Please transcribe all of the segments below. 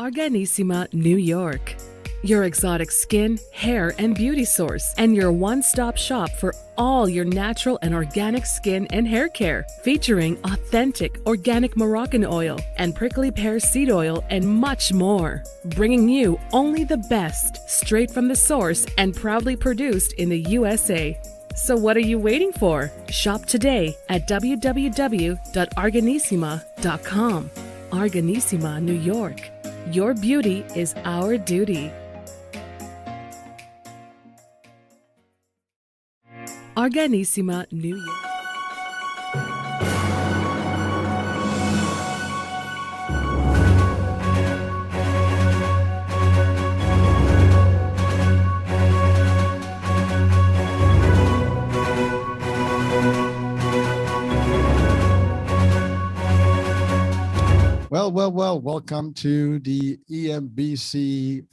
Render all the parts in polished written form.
Arganissima, New York. Your exotic skin, hair, and beauty source, and your one-stop shop for all your natural and organic skin and hair care, featuring authentic organic Moroccan oil and prickly pear seed oil and much more. Bringing you only the best, straight from the source and proudly produced in the USA. So what are you waiting for? Shop today at www.arganissima.com. Arganissima, New York. Your beauty is our duty. Arganissima, New York. Well, welcome to the EMBC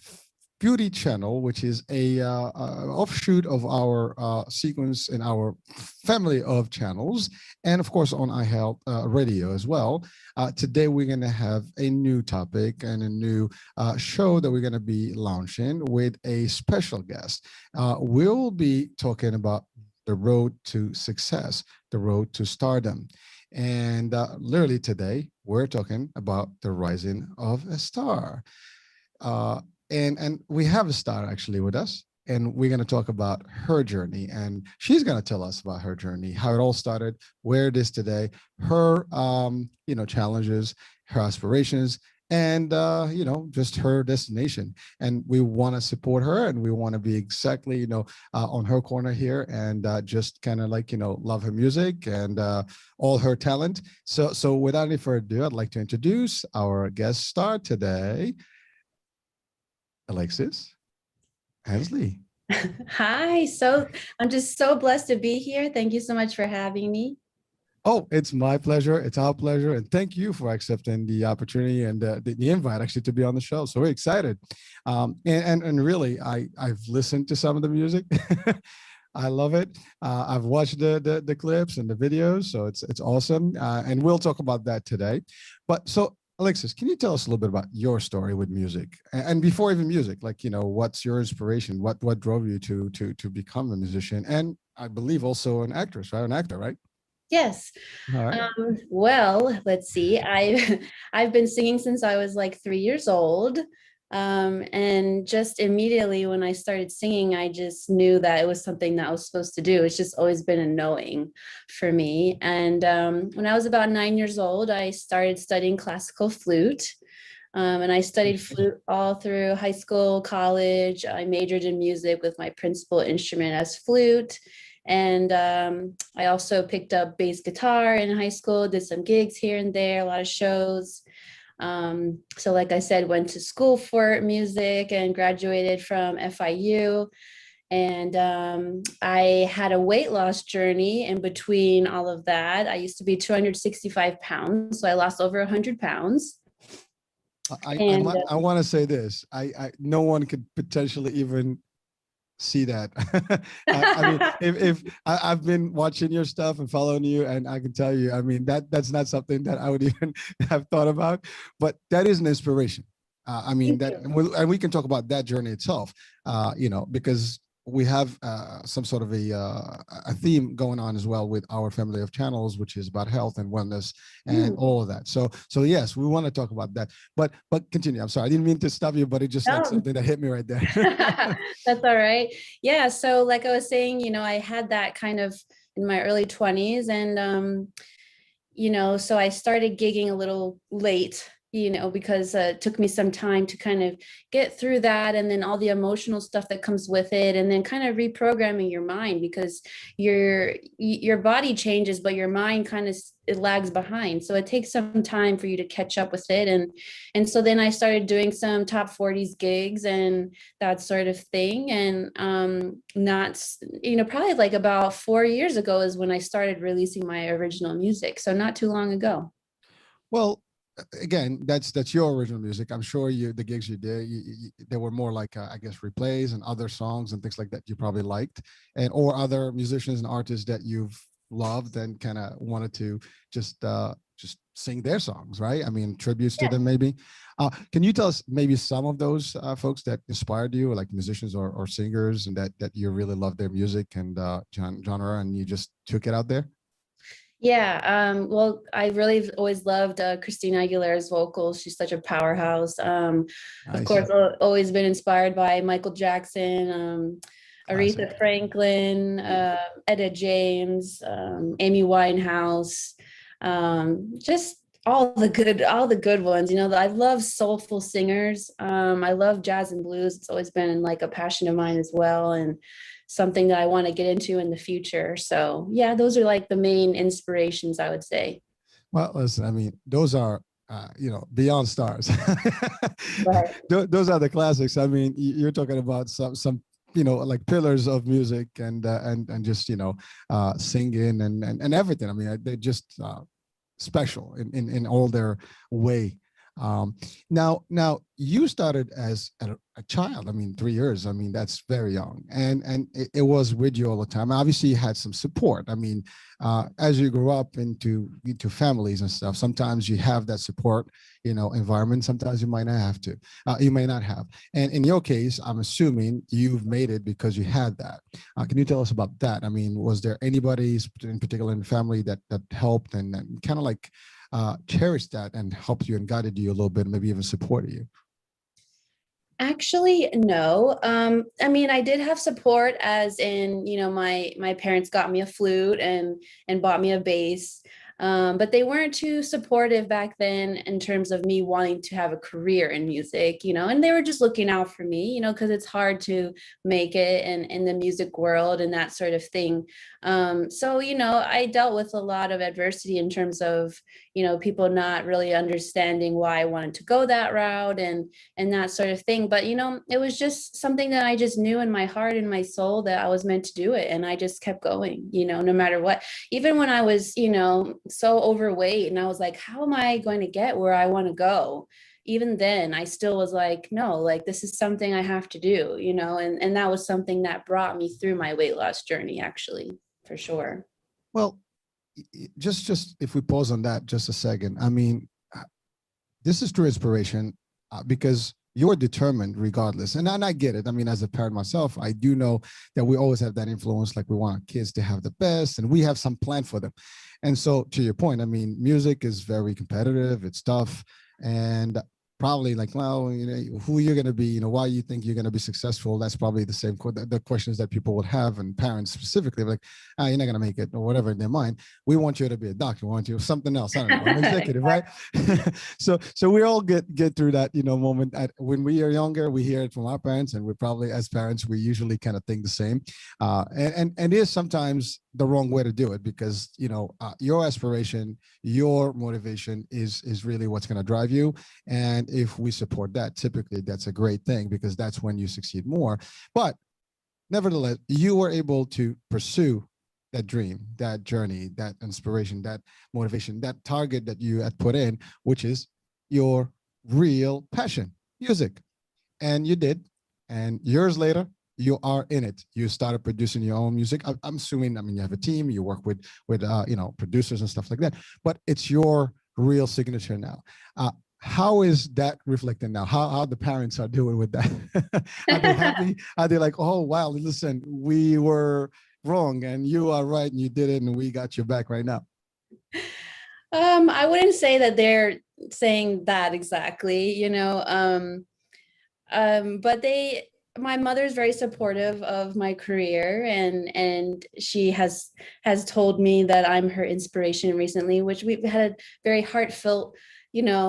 Beauty channel, which is a offshoot of our sequence in our family of channels, and of course on iHealth Radio as well. Today we're going to have a new topic and a new show that we're going to be launching with a special guest. We'll be talking about the road to success, the road to stardom. And literally today, we're talking about the rising of a star. And we have a star actually with us, and we're going to talk about her journey. And she's going to tell us about her journey, how it all started, where it is today, her, challenges, her aspirations, and, just her destination. And we want to support her, and we want to be exactly, on her corner here, and just kind of like, love her music and all her talent. So without any further ado, I'd like to introduce our guest star today, Elexis, Ansley. Hi. So I'm just so blessed to be here. Thank you so much for having me. Oh, it's my pleasure. It's our pleasure. And thank you for accepting the opportunity and the invite actually to be on the show. So we're excited. And really, I've listened to some of the music. I love it. I've watched the clips and the videos. So it's awesome. And we'll talk about that today. But so Elexis, can you tell us a little bit about your story with music? And before even music, like, what's your inspiration? What drove you to become a musician? And I believe also an actress, right? An actor, right? Yes. All right. Well, let's see. I've been singing since I was like 3 years old. And just immediately when I started singing, I just knew that it was something that I was supposed to do. It's just always been a knowing for me. And when I was about 9 years old, I started studying classical flute. And I studied flute all through high school, college. I majored in music with my principal instrument as flute. And I also picked up bass guitar in high school, did some gigs here and there, a lot of shows. So like I said, went to school for music and graduated from FIU. And I had a weight loss journey in between all of that. I used to be 265 pounds, so I lost over 100 pounds. I want to say this. No one could potentially even see that. I mean, if I've been watching your stuff and following you, and I can tell you, I mean, that's not something that I would even have thought about, but that is an inspiration. I mean, and we can talk about that journey itself, because we have some sort of a theme going on as well with our family of channels, which is about health and wellness and all of that. So yes, we want to talk about that. But continue. I'm sorry, I didn't mean to stop you, but it just like something that hit me right there. That's all right. Yeah. So like I was saying, I had that kind of in my early 20s, and so I started gigging a little late, because it took me some time to kind of get through that, and then all the emotional stuff that comes with it, and then kind of reprogramming your mind, because your body changes, but your mind kind of it lags behind. So it takes some time for you to catch up with it. And so then I started doing some top 40s gigs and that sort of thing. And probably like about 4 years ago is when I started releasing my original music. So not too long ago. Well, again, that's your original music. I'm sure the gigs you did, they were more like I guess replays and other songs and things like that you probably liked, and or other musicians and artists that you've loved and kind of wanted to just just sing their songs, right? I mean, tributes to Yeah. them maybe. Can you tell us maybe some of those folks that inspired you, like musicians or singers, and that you really love their music and genre, and you just took it out there? Yeah, well, I really always loved Christina Aguilera's vocals. She's such a powerhouse. Of Nice. course, always been inspired by Michael Jackson, Classic. Aretha Franklin, Etta James, Amy Winehouse, just all the good ones. You know, I love soulful singers. I love jazz and blues. It's always been like a passion of mine as well, and something that I want to get into in the future. So yeah, those are like the main inspirations, I would say. Well, listen, I mean, those are, beyond stars. Right. Those are the classics. I mean, you're talking about some, like pillars of music and just, singing and everything. I mean, they're just special in all their way. Now you started as a child. I mean, 3 years. I mean, that's very young, and it was with you all the time. Obviously, you had some support. I mean, as you grew up into families and stuff, sometimes you have that support, environment. Sometimes you might not have to. You may not have. And in your case, I'm assuming you've made it because you had that. Can you tell us about that? I mean, was there anybody in particular in the family that helped and kind of like cherished that and helped you and guided you a little bit, maybe even supported you? Actually, no. I mean, I did have support, as in, my parents got me a flute and bought me a bass. But they weren't too supportive back then in terms of me wanting to have a career in music, and they were just looking out for me, because it's hard to make it in the music world and that sort of thing. So, I dealt with a lot of adversity in terms of, people not really understanding why I wanted to go that route and that sort of thing. But, it was just something that I just knew in my heart and my soul that I was meant to do it. And I just kept going, no matter what. Even when I was, so overweight and I was like, how am I going to get where I want to go? Even then, I still was like, no, like this is something I have to do, and that was something that brought me through my weight loss journey, actually, for sure. Well, just if we pause on that just a second, I mean, this is true inspiration because you're determined regardless. And I get it. I mean, as a parent myself, I do know that we always have that influence. Like we want our kids to have the best and we have some plan for them. And so to your point, I mean, music is very competitive. It's tough. And probably like, well, who you're going to be, why you think you're going to be successful. That's probably the same, the questions that people would have, and parents specifically, like, you're not going to make it or whatever in their mind. We want you to be a doctor. We want you something else. I don't know, an executive, right? so we all get through that, moment when we are younger, we hear it from our parents, and we probably, as parents, we usually kind of think the same. And it is sometimes the wrong way to do it because, your aspiration, your motivation is really what's going to drive you. And if we support that, typically that's a great thing because that's when you succeed more. But nevertheless, you were able to pursue that dream, that journey, that inspiration, that motivation, that target that you had put in, which is your real passion, music. And you did. And years later, you are in it. You started producing your own music. I'm assuming, I mean, you have a team, you work with producers and stuff like that, but it's your real signature now. How is that reflected now? How the parents are doing with that? Are they happy? Are they like, oh, wow, listen, we were wrong and you are right and you did it and we got your back right now? I wouldn't say that they're saying that exactly, but my mother's very supportive of my career, and she has told me that I'm her inspiration recently, which we've had a very heartfelt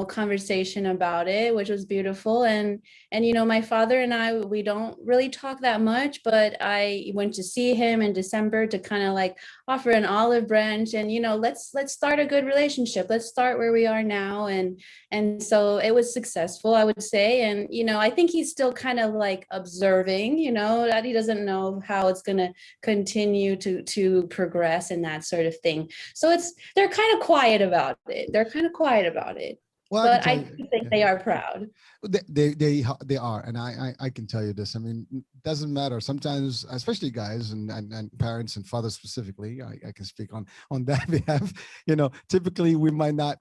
conversation about it, which was beautiful. And my father and I, we don't really talk that much, but I went to see him in December to kind of like offer an olive branch and, let's start a good relationship. Let's start where we are now. And so it was successful, I would say. And, I think he's still kind of like observing, that he doesn't know how it's going to continue to progress and that sort of thing. So they're kind of quiet about it. Well, I can but tell I you, do think yeah. they are proud. They are, and I can tell you this. I mean, it doesn't matter. Sometimes, especially guys and parents and fathers specifically, I can speak on that behalf. Typically we might not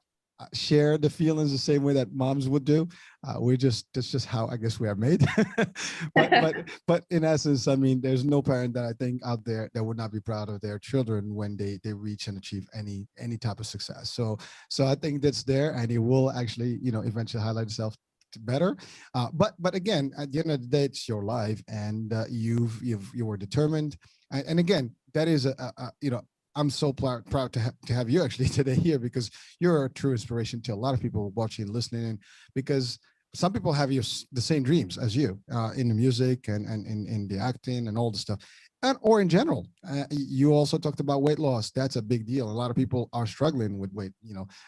share the feelings the same way that moms would do. We're just That's just how I guess we are made. but in essence, I mean, there's no parent that I think out there that would not be proud of their children when they reach and achieve any type of success. So I think that's there, and it will actually eventually highlight itself better. But again, at the end of the day, it's your life, and you were determined. And again, that is I'm so proud to have you actually today here, because you're a true inspiration to a lot of people watching, listening, because some people have the same dreams as you in the music and in the acting and all the stuff, or in general. You also talked about weight loss. That's a big deal. A lot of people are struggling with weight,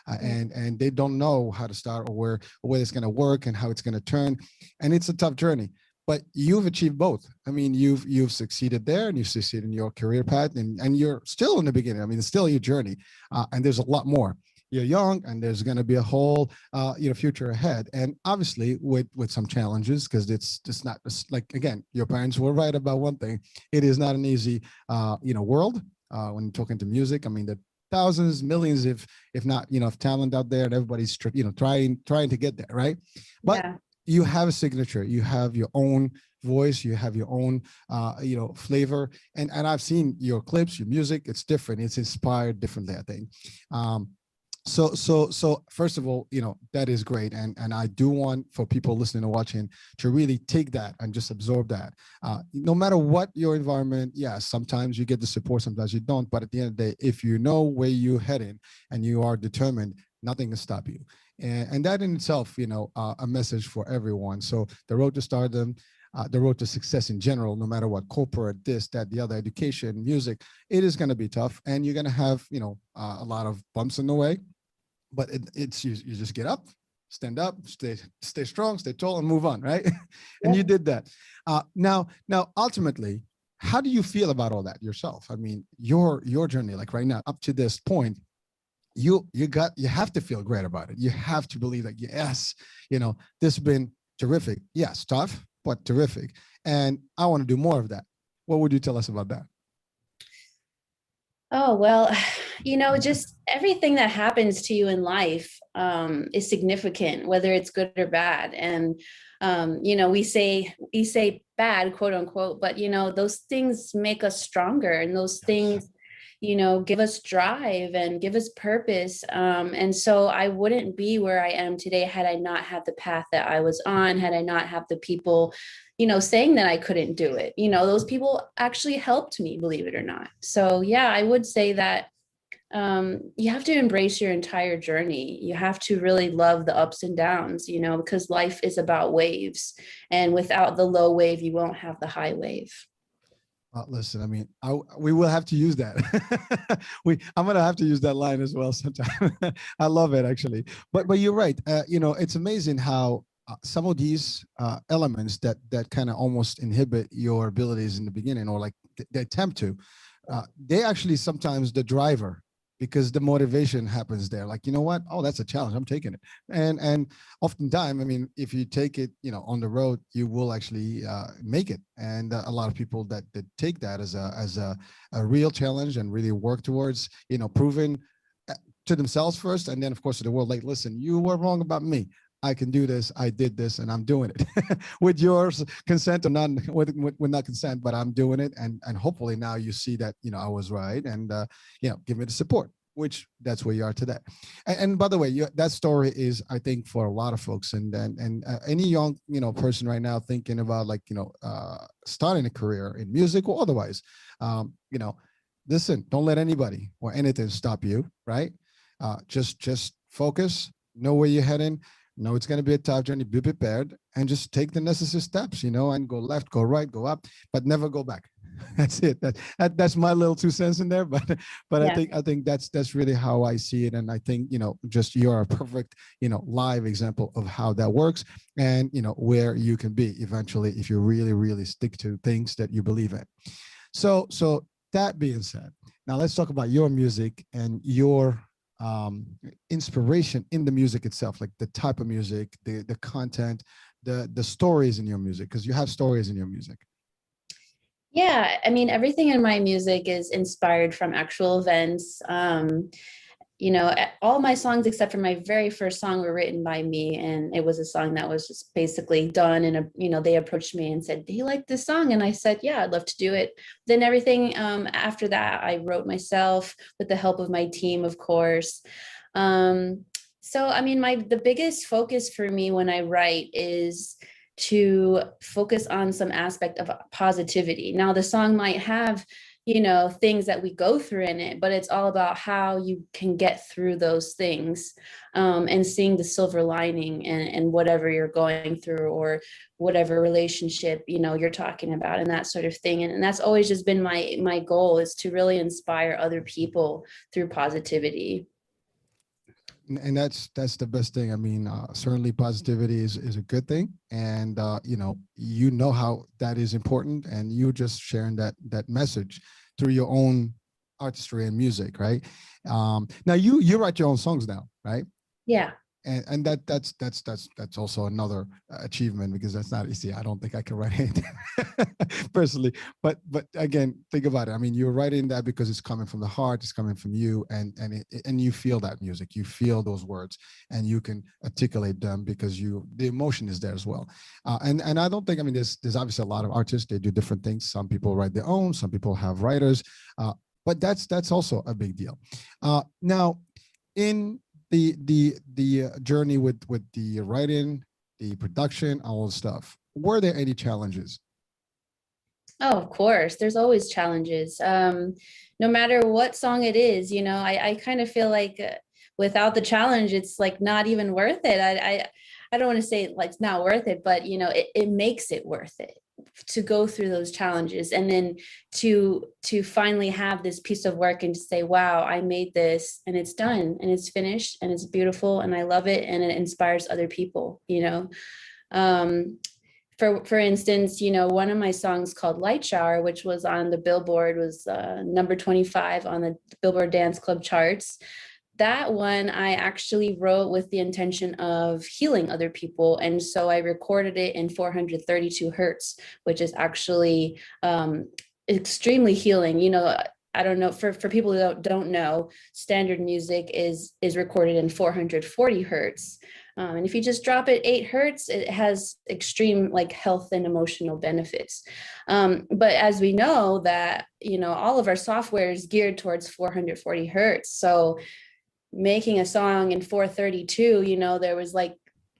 and they don't know how to start, or where it's going to work and how it's going to turn, and it's a tough journey. But you've achieved both. I mean, you've succeeded there, and you've succeeded in your career path, and you're still in the beginning. I mean, it's still your journey, and there's a lot more. You're young, and there's going to be a whole future ahead, and obviously with some challenges, because it's not like, again, your parents were right about one thing. It is not an easy world when you're talking to music. I mean, the thousands, millions, if not of talent out there, and everybody's trying to get there, right? But Yeah. you have a signature, you have your own voice, you have your own flavor, and I've seen your clips, your music. It's different, it's inspired differently, I think. So first of all, that is great, and I do want for people listening and watching to really take that and just absorb that. No matter what your environment, yeah, sometimes you get the support, sometimes you don't, but at the end of the day, if you know where you're heading and you are determined, nothing can stop you. And that in itself, a message for everyone. So the road to stardom, the road to success in general, no matter what, corporate, this, that, the other, education, music, it is going to be tough, and you're going to have a lot of bumps in the way. But it's you just get up, stand up, stay strong, stay tall, and move on, right? And you did that. Now ultimately, how do you feel about all that yourself? I mean, your journey, like right now up to this point, you have to feel great about it. You have to believe that, yes, this has been terrific. Yes, tough, but terrific, and I want to do more of that. What would you tell us about that? Oh, well, just everything that happens to you in life is significant, whether it's good or bad. And, we say bad, quote unquote, but, those things make us stronger, and those things, give us drive and give us purpose. And so I wouldn't be where I am today had I not had the path that I was on, had I not have the people saying that I couldn't do it. Those people actually helped me, believe it or not. So yeah, I would say that you have to embrace your entire journey. You have to really love the ups and downs, because life is about waves. And without the low wave, you won't have the high wave. Listen, I mean, we will have to use that. I'm gonna have to use that line as well sometime. I love it, actually. But you're right. It's amazing how some of these elements that kind of almost inhibit your abilities in the beginning, or like they attempt to, they actually sometimes the driver, because the motivation happens there. Like, you know what? Oh, that's a challenge. I'm taking it. And oftentimes, I mean, if you take it, on the road, you will actually make it. And a lot of people that take that as a real challenge and really work towards, proving to themselves first, and then of course to the world, like, listen, you were wrong about me. I can do this. I did this, and I'm doing it with your consent or not, with not consent, but I'm doing it. And hopefully now you see that, I was right, and, give me the support, which that's where you are today. And by the way, that story is, I think, for a lot of folks, and any young, person right now thinking about, like, starting a career in music or otherwise, listen, don't let anybody or anything stop you, right? Just focus, know where you're heading. No, it's going to be a tough journey. Be prepared, and just take the necessary steps, and go left, go right, go up, but never go back. That's it. That's my little 2 cents in there, but yeah. I think that's really how I see it, and I think just you're a perfect live example of how that works, and where you can be eventually if you really stick to things that you believe in. So that being said, now let's talk about your music and your inspiration in the music itself, like the type of music, the content, the stories in your music, because you have stories in your music. Yeah, I mean, everything in my music is inspired from actual events. All my songs except for my very first song were written by me, and it was a song that was just basically done. And they approached me and said, "Do you like this song?" And I said, "Yeah, I'd love to do it." Then everything after that, I wrote myself with the help of my team, of course. So, I mean, the biggest focus for me when I write is to focus on some aspect of positivity. Now, the song might have things that we go through in it, but it's all about how you can get through those things, and seeing the silver lining in whatever you're going through, or whatever relationship you're talking about, and that sort of thing. And that's always just been my goal, is to really inspire other people through positivity. And that's the best thing. I mean, certainly positivity is a good thing, and you know how that is important, and you're just sharing that message through your own artistry and music, right? Now you write your own songs now, right? Yeah. And that's also another achievement, because that's not easy. I don't think I can write anything personally, but again, think about it. I mean, you're writing that because it's coming from the heart, it's coming from you, and you feel that music, you feel those words, and you can articulate them because the emotion is there as well. And I don't think, I mean, there's obviously a lot of artists, they do different things. Some people write their own, some people have writers, but that's also a big deal. Now, in the journey with the writing, the production, all the stuff, were there any challenges? Oh, of course. There's always challenges. No matter what song it is, I kind of feel like without the challenge, it's like not even worth it. I don't want to say like it's not worth it, but it makes it worth it to go through those challenges, and then to finally have this piece of work and to say, wow, I made this, and it's done, and it's finished, and it's beautiful, and I love it, and it inspires other people. For instance, one of my songs called Light Shower, which was on the Billboard, was number 25 on the Billboard Dance Club charts. That one I actually wrote with the intention of healing other people. And so I recorded it in 432 hertz, which is actually extremely healing. I don't know, for people who don't know, standard music is recorded in 440 hertz. And if you just drop it 8 hertz, it has extreme like health and emotional benefits. But as we know that, all of our software is geared towards 440 hertz. So making a song in 432, there was like,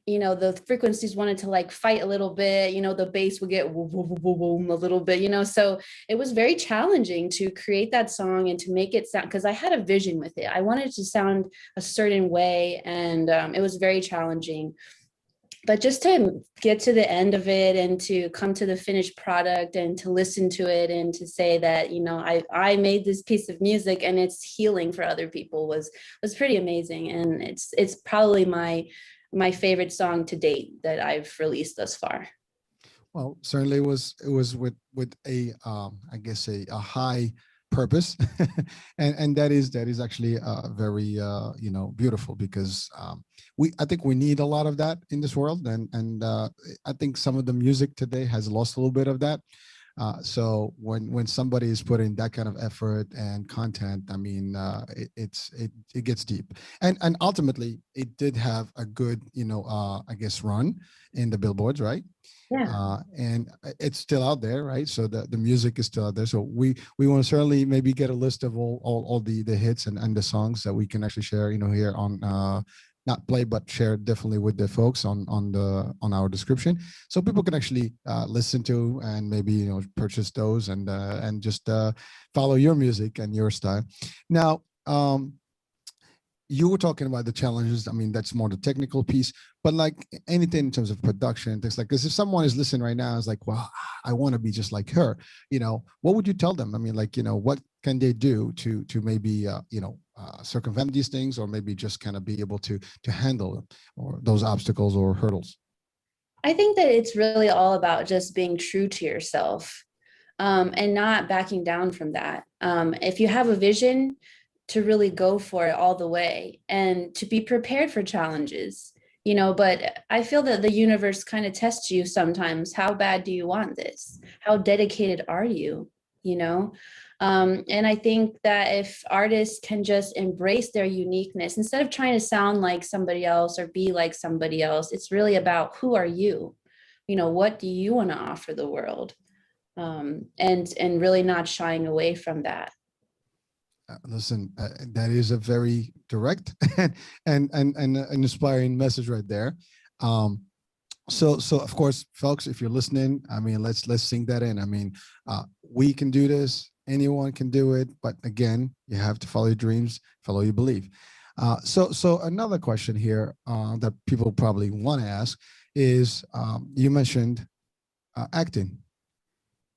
the frequencies wanted to like fight a little bit, the bass would get woo, woo, woo, woo, a little bit, so it was very challenging to create that song and to make it sound, because I had a vision with it. I wanted it to sound a certain way, and it was very challenging. But just to get to the end of it and to come to the finished product and to listen to it and to say that, I made this piece of music and it's healing for other people was pretty amazing. And it's probably my favorite song to date that I've released thus far. Well, certainly it was with a I guess a high purpose, and that is actually very beautiful, because I think we need a lot of that in this world, and I think some of the music today has lost a little bit of that. So when somebody is putting that kind of effort and content, I mean, it gets deep, and ultimately it did have a good I guess run in the billboards, right? Yeah. And it's still out there, right? So the music is still out there. So we want to certainly maybe get a list of all the hits and the songs that we can actually share, here on not play, but share definitely with the folks on our description, so people can actually listen to and maybe purchase those and just follow your music and your style. Now, you were talking about the challenges. I mean, that's more the technical piece, but like anything in terms of production, things like this, if someone is listening right now, is like, well, I want to be just like her, what would you tell them? I mean, like, what can they do to maybe, circumvent these things, or maybe just kind of be able to handle them, or those obstacles or hurdles? I think that it's really all about just being true to yourself, and not backing down from that. If you have a vision, to really go for it all the way and to be prepared for challenges, you know. But I feel that the universe kind of tests you sometimes. How bad do you want this? How dedicated are you? You know? And I think that if artists can just embrace their uniqueness instead of trying to sound like somebody else or be like somebody else, it's really about who are you? You know, what do you want to offer the world? And really not shying away from that. Listen, that is a very direct and an inspiring message right there. So of course, folks, if you're listening, I mean, let's sink that in. I mean, we can do this. Anyone can do it. But again, you have to follow your dreams, follow your belief. So another question here that people probably want to ask is, you mentioned acting.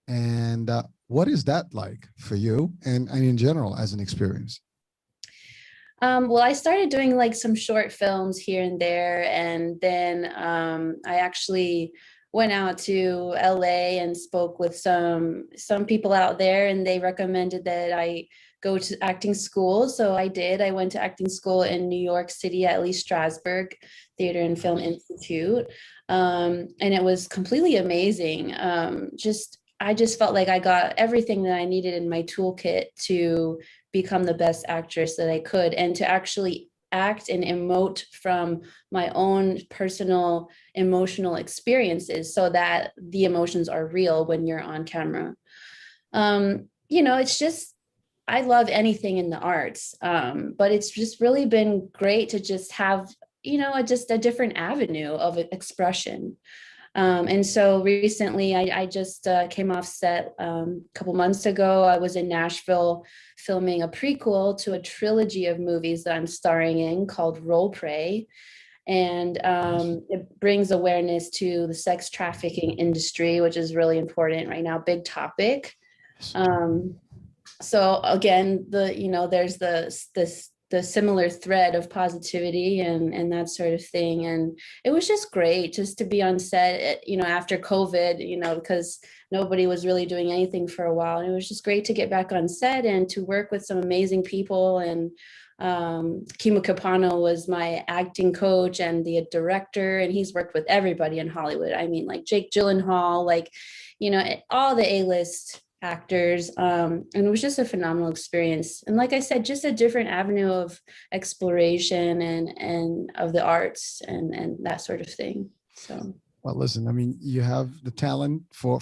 And what is that like for you and in general as an experience? Well, I started doing like some short films here and there. And then I actually went out to LA and spoke with some people out there, and they recommended that I go to acting school. So I did. I went to acting school in New York City at Lee Strasberg Theater and Film Institute. And it was completely amazing. I just felt like I got everything that I needed in my toolkit to become the best actress that I could, and to actually act and emote from my own personal emotional experiences so that the emotions are real when you're on camera. You know, it's just, I love anything in the arts, but it's just really been great to just have, you know, just a different avenue of expression. And so recently I just came off set a couple months ago. I was in Nashville filming a prequel to a trilogy of movies that I'm starring in called Role Play. And it brings awareness to the sex trafficking industry, which is really important right now, big topic. So again, there's the similar thread of positivity and that sort of thing. And it was just great just to be on set, you know, after COVID, you know, because nobody was really doing anything for a while. And it was just great to get back on set and to work with some amazing people. And Kimo Capano was my acting coach and the director, and he's worked with everybody in Hollywood. I mean, like Jake Gyllenhaal, like, you know, all the A-list actors, and it was just a phenomenal experience. And like I said, just a different avenue of exploration and of the arts and that sort of thing. So, well, listen, I mean, you have the talent for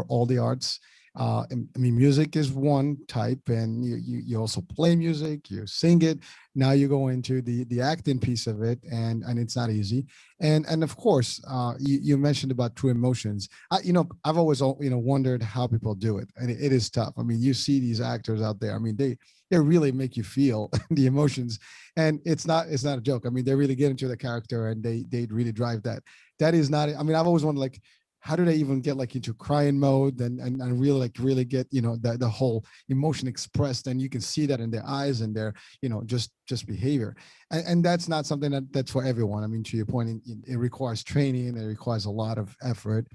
all the arts. I mean, music is one type, and you also play music, you sing it. Now you go into the acting piece of it, and it's not easy. And of course, you mentioned about true emotions. I've always wondered how people do it, and it is tough. I mean, you see these actors out there. I mean, they really make you feel the emotions, and it's not a joke. I mean, they really get into the character, and they really drive that. That is not. I mean, I've always wondered, like, how do they even get like into crying mode and really get, you know, the whole emotion expressed, and you can see that in their eyes and their, you know, just behavior. And that's not something that's for everyone. I mean, to your point, it requires training, it requires a lot of effort,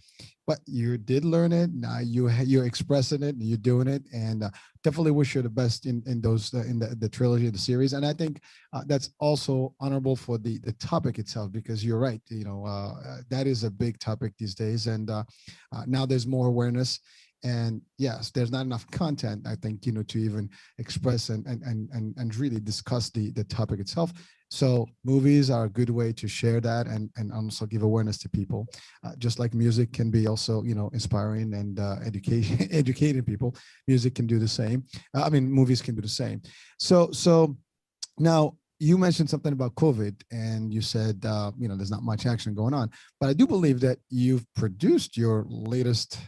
but you did learn it. Now you're expressing it and you're doing it, and definitely wish you the best in those in the trilogy of the series. And I think that's also honorable for the topic itself, because you're right, you know, that is a big topic these days, and now there's more awareness. And yes, there's not enough content, I think, you know, to even express and really discuss the topic itself. So movies are a good way to share that and also give awareness to people. Just like music can be also, you know, inspiring and educating people. Music can do the same. I mean, movies can do the same. So now, you mentioned something about COVID, and you said, you know, there's not much action going on, but I do believe that you've produced your latest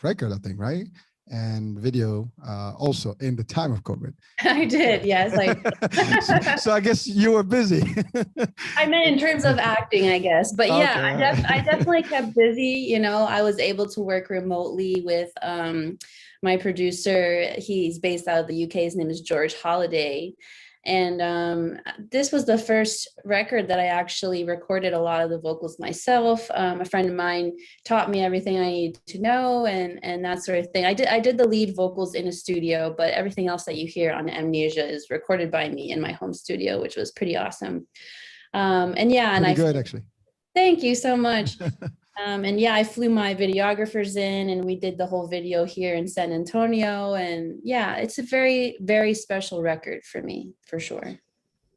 record, I think, right? And video also in the time of COVID. I did, yes. So I guess you were busy. I meant in terms of acting, I guess. But yeah, Okay. I definitely kept busy. You know, I was able to work remotely with my producer. He's based out of the UK. His name is George Holiday. And this was the first record that I actually recorded a lot of the vocals myself. A friend of mine taught me everything I needed to know, and that sort of thing. I did the lead vocals in a studio, but everything else that you hear on Amnesia is recorded by me in my home studio, which was pretty awesome. And yeah, and Pretty good, actually. Thank you so much. And yeah, I flew my videographers in and we did the whole video here in San Antonio. And yeah, it's a very, very special record for me, for sure.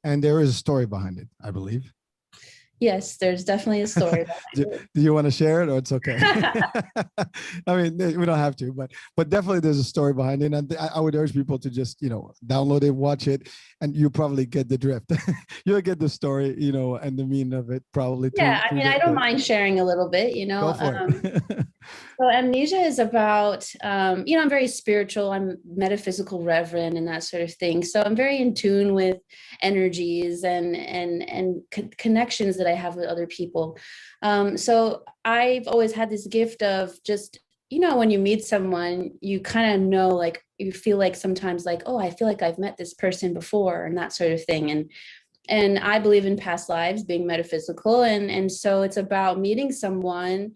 And there is a story behind it, I believe. Yes, there's definitely a story. do you want to share it, or it's okay? I mean, we don't have to, but definitely there's a story behind it. And I would urge people to just, download it, watch it, and you probably get the drift. You'll get the story, and the meaning of it probably. Yeah, I mean, I don't mind sharing a little bit, Go for it. So Amnesia is about, I'm very spiritual. I'm metaphysical reverend and that sort of thing. So I'm very in tune with energies and connections that I have with other people. So I've always had this gift of just, when you meet someone, you kind of know, like, you feel like sometimes like, oh, I feel like I've met this person before and that sort of thing. And I believe in past lives being metaphysical. And so it's about meeting someone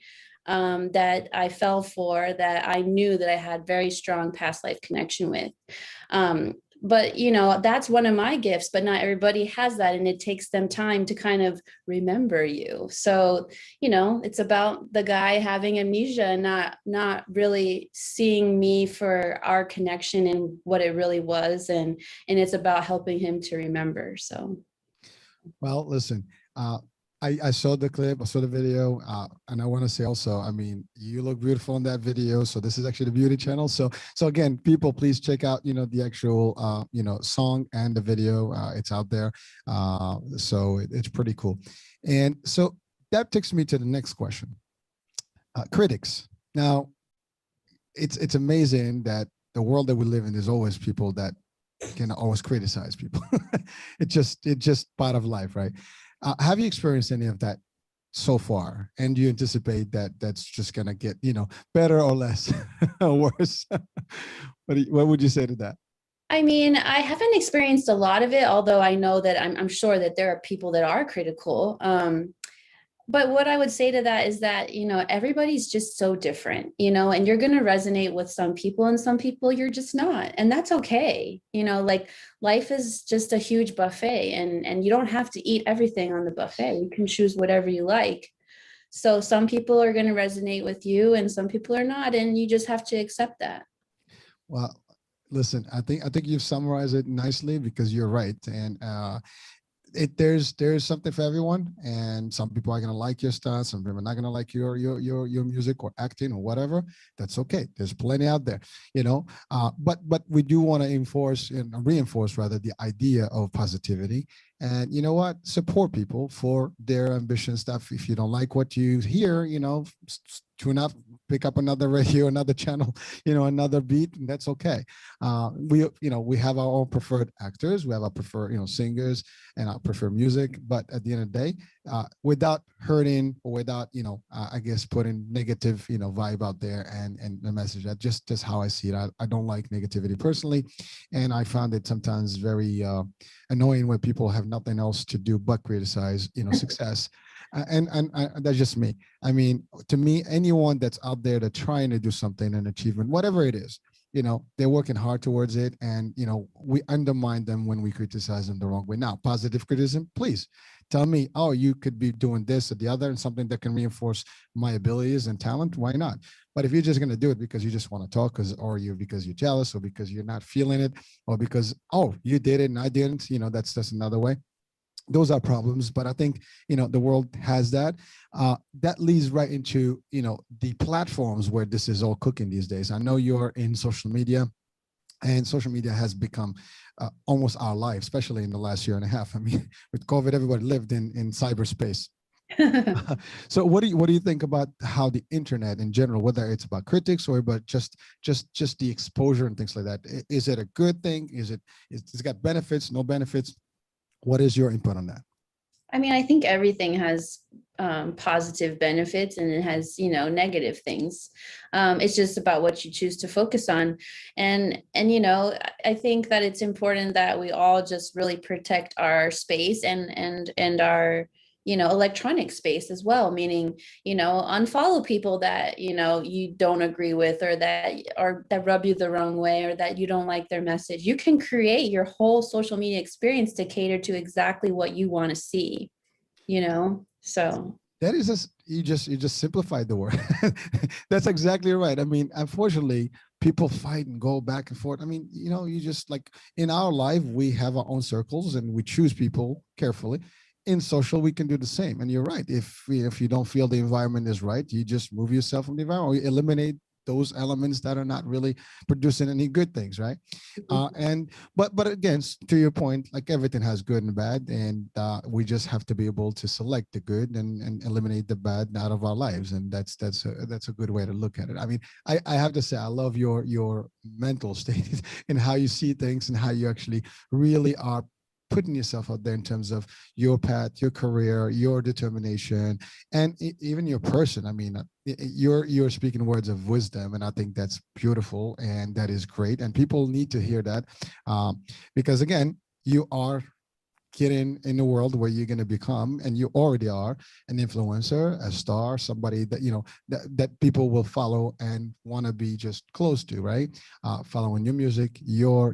that I fell for, that I knew that I had very strong past life connection with. But, that's one of my gifts, but not everybody has that. And it takes them time to kind of remember you. So, it's about the guy having amnesia and not really seeing me for our connection and what it really was. And it's about helping him to remember. So. Well, listen, I saw the clip, I saw the video, and I want to say also, I mean, you look beautiful in that video. So this is actually the beauty channel. So again, people, please check out, the actual, song and the video. It's out there. So it's pretty cool. And so that takes me to the next question. Critics. Now, it's amazing that the world that we live in, there's always people that can always criticize people. It's just part of life, right? Have you experienced any of that so far? And do you anticipate that that's just going to get, better or less or worse? What would you say to that? I mean, I haven't experienced a lot of it, although I know that I'm sure that there are people that are critical. But what I would say to that is that, everybody's just so different, and you're going to resonate with some people and some people you're just not. And that's okay. Like, life is just a huge buffet and you don't have to eat everything on the buffet. You can choose whatever you like. So some people are going to resonate with you and some people are not. And you just have to accept that. Well, listen, I think you've summarized it nicely, because you're right. And, there's something for everyone, and some people are going to like your style, some people are not going to like your music or acting or whatever. That's okay. There's plenty out there, but we do want to reinforce rather the idea of positivity. And you know what, support people for their ambition stuff. If you don't like what you hear, tune up, pick up another radio, another channel, another beat, and that's okay. We have our own preferred actors, we have our preferred, singers, and our preferred music. But at the end of the day, without hurting or without, I guess putting negative, vibe out there and the message, that just how I see it. I don't like negativity personally, and I found it sometimes very annoying when people have nothing else to do but criticize, success. And that's just me. I mean, to me, anyone that's out there that's trying to do something, an achievement, whatever it is, they're working hard towards it. And, we undermine them when we criticize them the wrong way. Now, positive criticism, please tell me, oh, you could be doing this or the other, and something that can reinforce my abilities and talent. Why not? But if you're just going to do it because you just want to talk, because you're jealous, or because you're not feeling it, or because, oh, you did it and I didn't, that's another way. Those are problems. But I think, the world has that. That leads right into, the platforms where this is all cooking these days. I know you're in social media, and social media has become almost our life, especially in the last year and a half. I mean, with COVID, everybody lived in cyberspace. So what do you think about how the internet in general, whether it's about critics or about just the exposure and things like that? Is it a good thing? It's got benefits, no benefits? What is your input on that? I mean, I think everything has positive benefits and it has, you know, negative things. It's just about what you choose to focus on. And, you know, I think that it's important that we all just really protect our space and our, you know, electronic space as well, meaning, you know, unfollow people that, you know, you don't agree with or that rub you the wrong way or that you don't like their message. You can create your whole social media experience to cater to exactly what you want to see, you know. So that is just you just simplified the word. That's exactly right. I mean, unfortunately, people fight and go back and forth. I mean, you know, you just like in our life, we have our own circles and we choose people carefully. In social, we can do the same. And you're right. If you don't feel the environment is right, you just move yourself from the environment. Or you eliminate those elements that are not really producing any good things, right? And but again, to your point, like everything has good and bad, and we just have to be able to select the good and eliminate the bad out of our lives, and that's a good way to look at it. I mean, I have to say, I love your mental state and how you see things and how you actually really are putting yourself out there in terms of your path, your career, your determination, and even your person. I mean, you're speaking words of wisdom, and I think that's beautiful and that is great. And people need to hear that because again, you are getting in the world where you're going to become, and you already are an influencer, a star, somebody that you know that people will follow and want to be just close to, right? Following your music, your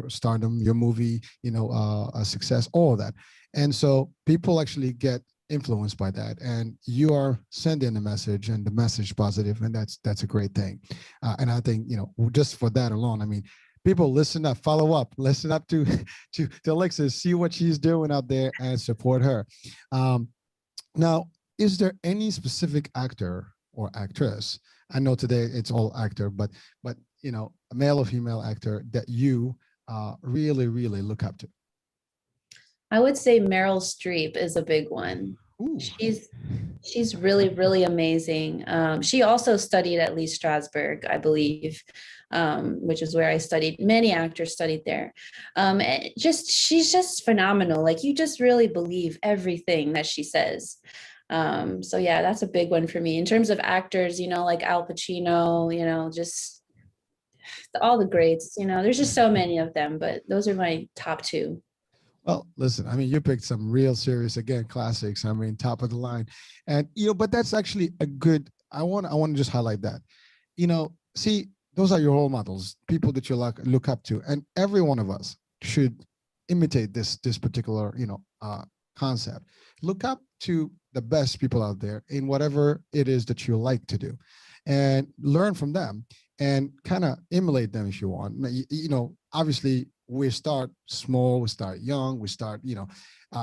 stardom, your movie, you know, a success, all of that. And so people actually get influenced by that, and you are sending a message and the message positive, and that's a great thing. And I think, you know, just for that alone, I mean, people listen up, follow up, listen up to Elexis, see what she's doing out there and support her. Now, is there any specific actor or actress? I know today it's all actor, but you know, a male or female actor that you really look up to? I would say Meryl Streep is a big one. Ooh. She's really amazing. She also studied at Lee Strasberg, I believe, which is where I studied. Many actors studied there. She's just phenomenal. Like you just really believe everything that she says. So yeah, that's a big one for me. In terms of actors, you know, like Al Pacino, you know, just all the greats, you know, there's just so many of them, but those are my top two. Well, listen, I mean, you picked some real serious, again, classics. I mean, top of the line. And, you know, but that's actually a good, I want to just highlight that. You know, see, those are your role models, people that you look up to. And every one of us should imitate this particular, you know, concept. Look up to the best people out there in whatever it is that you like to do and learn from them and kind of emulate them if you want. You know, obviously, we start small, we start young, we start, you know,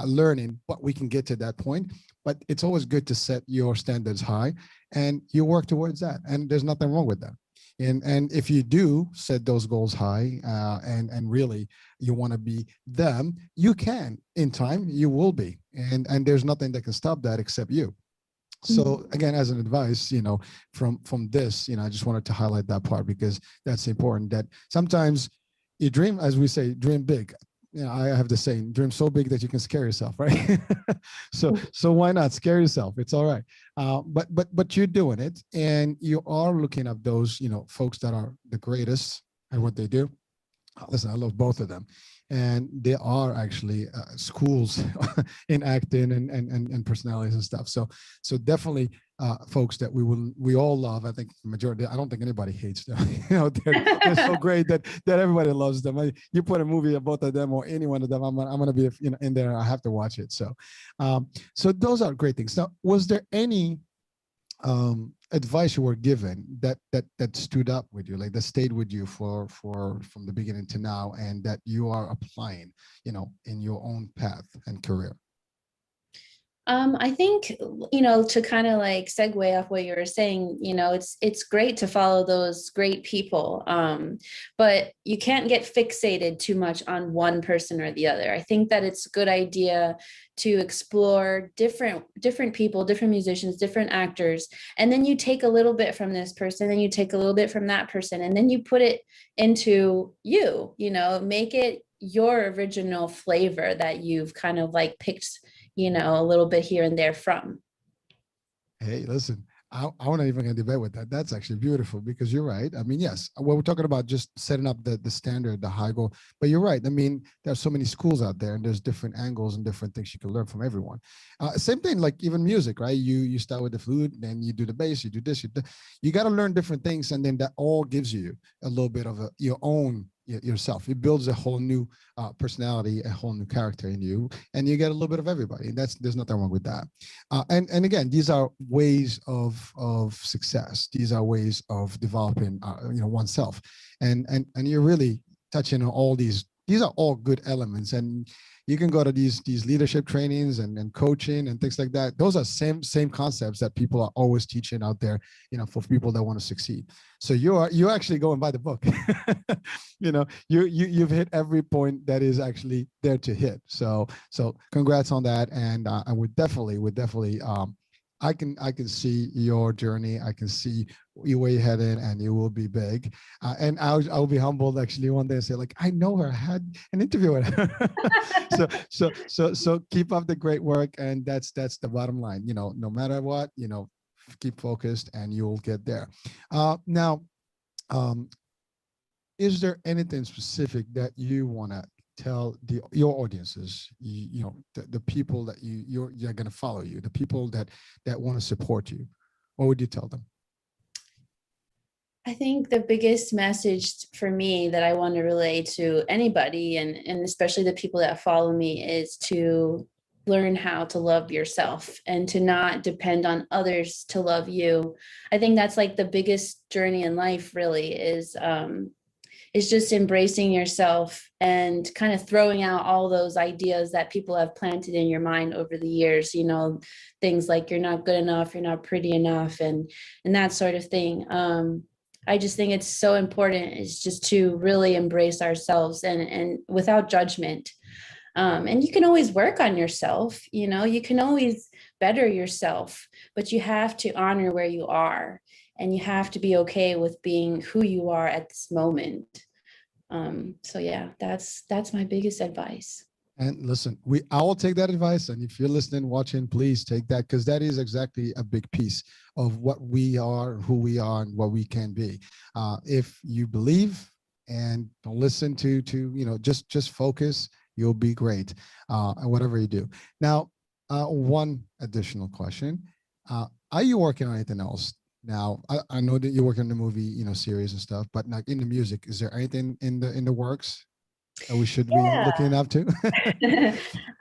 learning, but we can get to that point. But it's always good to set your standards high and you work towards that. And there's nothing wrong with that. And if you do set those goals high and really you want to be them, you can. In time, you will be. And there's nothing that can stop that except you. So again, as an advice, you know, from this, you know, I just wanted to highlight that part because that's important, that sometimes you dream, as we say, dream big. You know, I have the saying, dream so big that you can scare yourself, right? so why not scare yourself? It's all right. But you're doing it, and you are looking at those, you know, folks that are the greatest at what they do. Listen, I love both of them, and there are actually schools in acting and personalities and stuff. So definitely folks that we all love. I think the majority. I don't think anybody hates them. You know, they're so great that everybody loves them. You put a movie of both of them or any one of them, I'm gonna be, you know, in there. I have to watch it. So so those are great things. Now, was there any advice you were given that stood up with you, like that stayed with you for from the beginning to now, and that you are applying, you know, in your own path and career? I think, you know, to kind of like segue off what you were saying, you know, it's great to follow those great people, but you can't get fixated too much on one person or the other. I think that it's a good idea to explore different people, different musicians, different actors, and then you take a little bit from this person, and you take a little bit from that person, and then you put it into you know, make it your original flavor that you've kind of like picked, you know, a little bit here and there from. Hey, listen, I'm not even going to debate with that. That's actually beautiful because you're right. I mean, yes, well, we're talking about just setting up the standard, the high goal, but you're right. I mean, there's so many schools out there and there's different angles and different things you can learn from everyone. Same thing, like even music, right? You start with the flute, then you do the bass, you do this, you got to learn different things. And then that all gives you a little bit of your own yourself. It builds a whole new personality, a whole new character in you, and you get a little bit of everybody. And there's nothing wrong with that. And again, these are ways of success. These are ways of developing, oneself. And you're really touching on all these. These are all good elements, and you can go to these leadership trainings and coaching and things like that. Those are same concepts that people are always teaching out there, for people that want to succeed. So you're actually going by the book. You've hit every point that is actually there to hit. So congrats on that, and would definitely I can see your journey. I can see where you're headed, and you will be big. And I'll be humbled actually one day and say, like, I know her. I had an interview with her. so keep up the great work, and that's the bottom line. No matter what, keep focused, and you'll get there. Now, is there anything specific that you want to tell your audiences, the people that you're going to follow you, the people that want to support you? What would you tell them? I think the biggest message for me that I want to relay to anybody, and especially the people that follow me, is to learn how to love yourself and to not depend on others to love you. I think that's like the biggest journey in life, really, is just embracing yourself and kind of throwing out all those ideas that people have planted in your mind over the years, things like you're not good enough, you're not pretty enough, and that sort of thing. I just think it's so important is just to really embrace ourselves and without judgment. And you can always work on yourself, you can always better yourself, but you have to honor where you are. And you have to be okay with being who you are at this moment. So yeah, that's my biggest advice. And listen, I will take that advice. And if you're listening, watching, please take that, because that is exactly a big piece of what we are, who we are, and what we can be. If you believe and don't listen to just focus, you'll be great at whatever you do. Now, one additional question: are you working on anything else? Now, I know that you're working on the movie, series and stuff, but like in the music, is there anything in the works that we should be looking up to?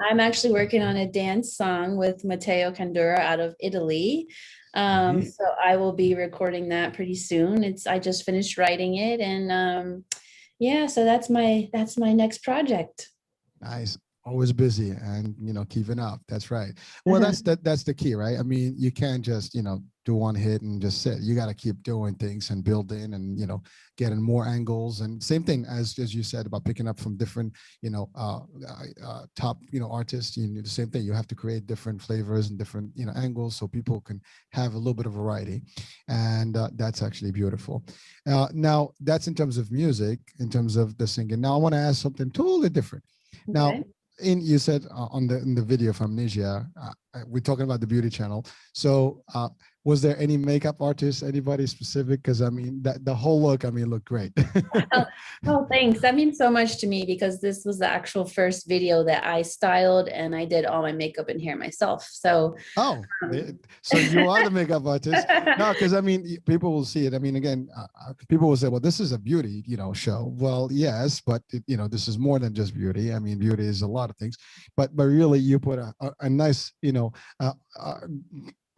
I'm actually working on a dance song with Matteo Candura out of Italy. So I will be recording that pretty soon. I just finished writing it, and so that's my next project. Nice. Always busy and keeping up. That's right. Well, that's the key, right? I mean, you can't just do one hit and just sit. You got to keep doing things and building and getting more angles. And same thing as you said about picking up from different top artists. You do the same thing. You have to create different flavors and different angles so people can have a little bit of variety, and that's actually beautiful. Now, that's in terms of music, in terms of the singing. Now, I want to ask something totally different. Okay. Now, you said in the video from Amnesia, we're talking about the beauty channel. So was there any makeup artist, anybody specific? Because I mean, the whole look, looked great. Oh, thanks. That means so much to me, because this was the actual first video that I styled, and I did all my makeup and hair myself. So so you are the makeup artist. No, because people will see it. Again, people will say, well, this is a beauty show. Well, yes, but this is more than just beauty. Beauty is a lot of things, but really you put a nice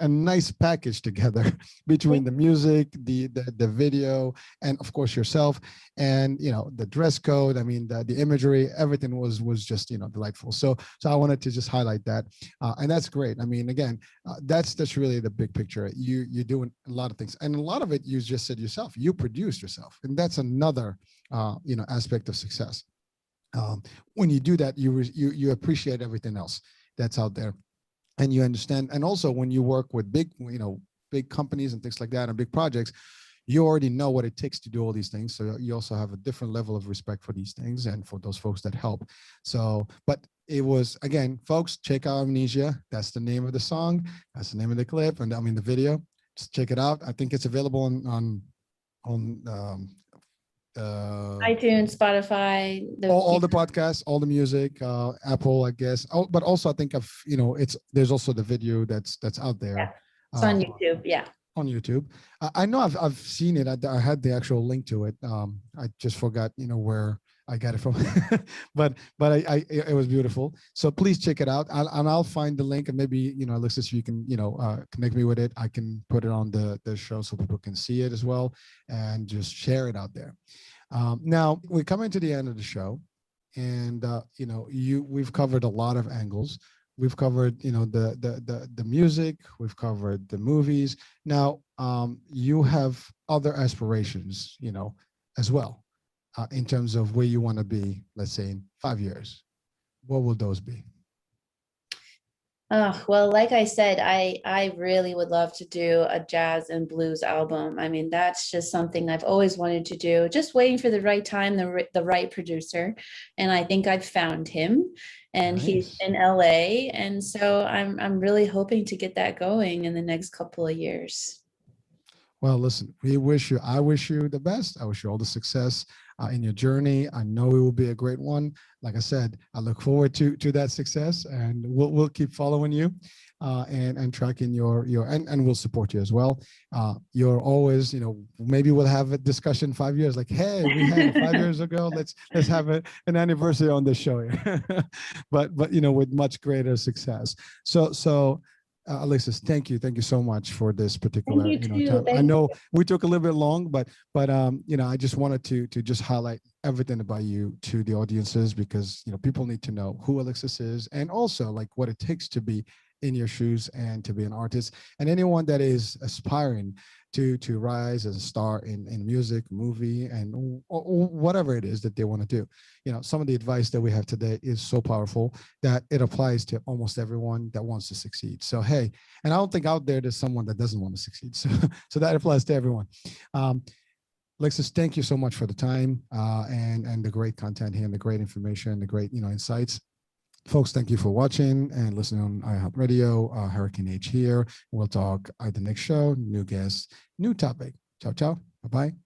a nice package together between the music, the video, and of course yourself, and the dress code. The imagery, everything was just delightful. So I wanted to just highlight that, and that's great. Again, that's really the big picture. You're doing a lot of things, and a lot of it you just said yourself. You produced yourself, and that's another aspect of success. When you do that, you appreciate everything else that's out there, and you understand. And also when you work with big companies and things like that, and big projects, you already know what it takes to do all these things. So you also have a different level of respect for these things and for those folks that help. So, but it was, again, folks, check out Amnesia. That's the name of the song. That's the name of the clip, and I mean the video. Just check it out. I think it's available on iTunes, Spotify, all the podcasts, all the music, Apple, I guess. Oh, but also I think there's also the video that's out yeah, there it's on uh, YouTube. Yeah. on YouTube. I know I've seen it. I had the actual link to it. I just forgot, where I got it from, but it was beautiful. So please check it out, and I'll find the link, and maybe Alexis, you can connect me with it. I can put it on the show so people can see it as well, and just share it out there. Now we're coming to the end of the show, and we've covered a lot of angles. We've covered the music. We've covered the movies. Now you have other aspirations, as well, in terms of where you want to be. Let's say in 5 years, what will those be? Well, like I said, I really would love to do a jazz and blues album. I mean, that's just something I've always wanted to do, just waiting for the right time, the right producer. And I think I've found him, and he's Nice. in LA. And so I'm really hoping to get that going in the next couple of years. Well, listen, I wish you the best. I wish you all the success in your journey. I know it will be a great one. Like I said, I look forward to that success, and we'll keep following you and tracking and we'll support you as well. You're always, maybe we'll have a discussion 5 years, like, hey, we had it 5 years ago. Let's have an anniversary on the show here. but with much greater success. So Alexis, thank you so much for this particular Thank you too. time. I Thank know we took a little bit long, but I just wanted to just highlight everything about you to the audiences, because people need to know who Alexis is, and also like what it takes to be in your shoes and to be an artist, and anyone that is aspiring to rise as a star in music, movie, and or whatever it is that they want to do. Some of the advice that we have today is so powerful that it applies to almost everyone that wants to succeed. So, hey, and I don't think out there's someone that doesn't want to succeed. So that applies to everyone. Alexis, thank you so much for the time and the great content here, and the great information, the great insights. Folks, thank you for watching and listening on iHeartRadio. Hurricane H here. We'll talk at the next show. New guests, new topic. Ciao, ciao. Bye-bye.